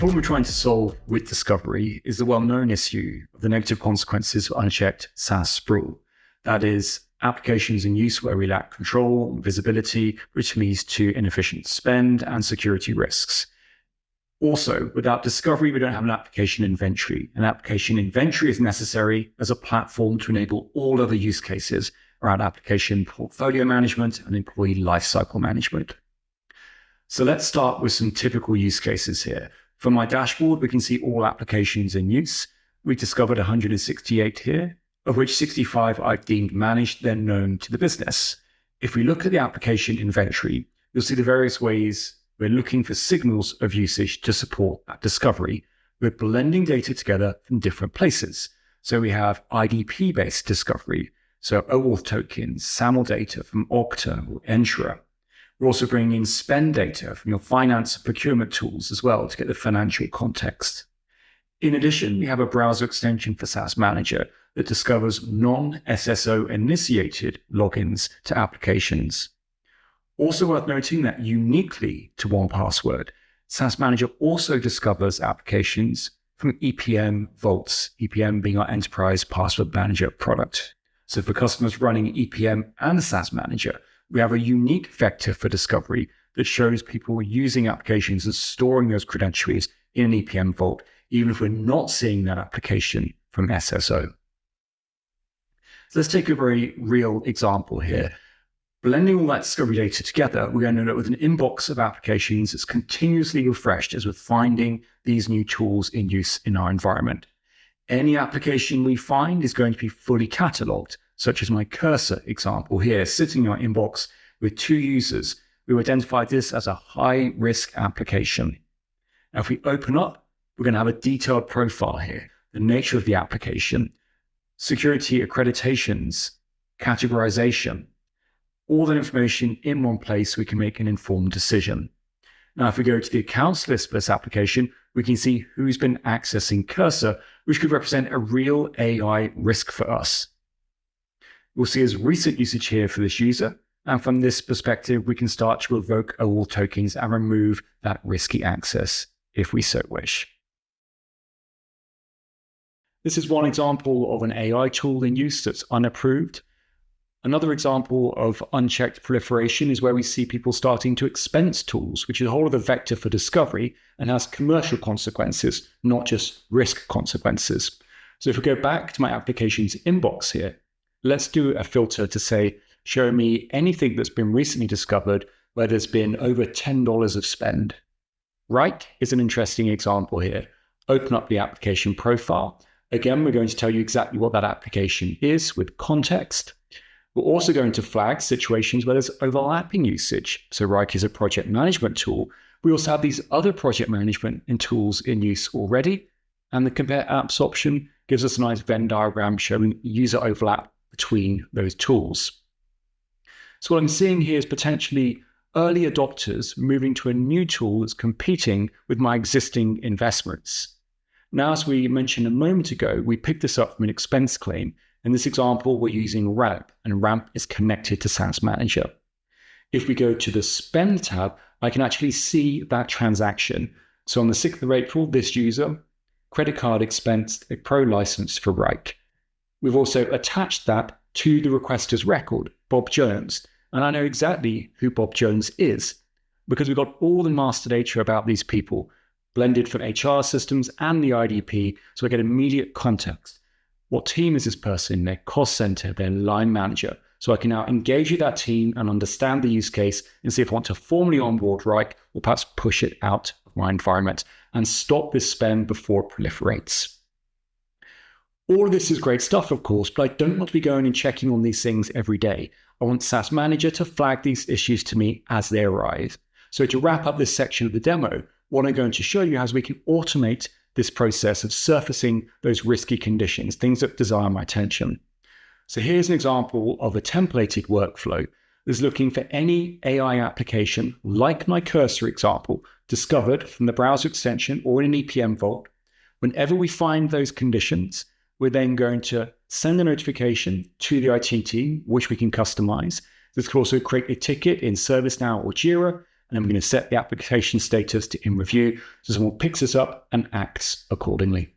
problem we're trying to solve with discovery is the well-known issue of the negative consequences of unchecked SaaS sprawl. That is, applications in use where we lack control and visibility, which leads to inefficient spend and security risks. Also, without discovery, we don't have an application inventory. An application inventory is necessary as a platform to enable all other use cases around application portfolio management and employee lifecycle management. So let's start with some typical use cases here. From my dashboard, we can see all applications in use. We discovered 168 here, of which 65 I've deemed managed, then known to the business. If we look at the application inventory, you'll see the various ways we're looking for signals of usage to support that discovery. We're blending data together from different places. So we have IDP-based discovery, so OAuth tokens, SAML data from Okta or Entra. We're also bringing in spend data from your finance and procurement tools as well to get the financial context. In addition, we have a browser extension for SaaS Manager that discovers non-SSO initiated logins to applications. Also worth noting that uniquely to 1Password, SaaS Manager also discovers applications from EPM vaults, EPM being our enterprise password manager product. So for customers running EPM and SaaS Manager, we have a unique vector for discovery that shows people using applications and storing those credentials in an EPM vault, even if we're not seeing that application from SSO. So let's take a very real example here. Blending all that discovery data together, we're going to end up with an inbox of applications that's continuously refreshed as we're finding these new tools in use in our environment. Any application we find is going to be fully cataloged, such as my cursor example here, sitting in our inbox with 2 users. We identified this as a high-risk application. Now, if we open up, we're going to have a detailed profile here, the nature of the application, security accreditations, categorization, all that information in one place, we can make an informed decision. Now, if we go to the accounts list for this application, we can see who's been accessing Cursor, which could represent a real AI risk for us. We'll see as recent usage here for this user. And from this perspective, we can start to revoke OAuth tokens and remove that risky access if we so wish. This is one example of an AI tool in use that's unapproved. Another example of unchecked proliferation is where we see people starting to expense tools, which is a whole other vector for discovery and has commercial consequences, not just risk consequences. So if we go back to my applications inbox here, let's do a filter to say, show me anything that's been recently discovered where there's been over $10 of spend. Wrike is an interesting example here. Open up the application profile. Again, we're going to tell you exactly what that application is with context. We're also going to flag situations where there's overlapping usage. So Wrike is a project management tool. We also have these other project management and tools in use already. And the compare apps option gives us a nice Venn diagram showing user overlap between those tools. So what I'm seeing here is potentially early adopters moving to a new tool that's competing with my existing investments. Now, as we mentioned a moment ago, we picked this up from an expense claim. In this example, we're using RAMP, and RAMP is connected to SaaS Manager. If we go to the Spend tab, I can actually see that transaction. So on the 6th of April, this user, credit card expensed a pro license for Wrike. We've also attached that to the requester's record, Bob Jones. And I know exactly who Bob Jones is because we've got all the master data about these people, blended from HR systems and the IDP, so I get immediate context. What team is this person, their cost center, their line manager? So I can now engage with that team and understand the use case and see if I want to formally onboard Wrike or perhaps push it out of my environment and stop this spend before it proliferates. All of this is great stuff, of course, but I don't want to be going and checking on these things every day. I want SaaS Manager to flag these issues to me as they arise. So to wrap up this section of the demo, what I'm going to show you is we can automate this process of surfacing those risky conditions, things that desire my attention. So here's an example of a templated workflow that's looking for any AI application, like my cursor example, discovered from the browser extension or in an EPM vault. Whenever we find those conditions, we're then going to send a notification to the IT team, which we can customize. This could also create a ticket in ServiceNow or Jira, and then we're going to set the application status to in review so someone picks this up and acts accordingly.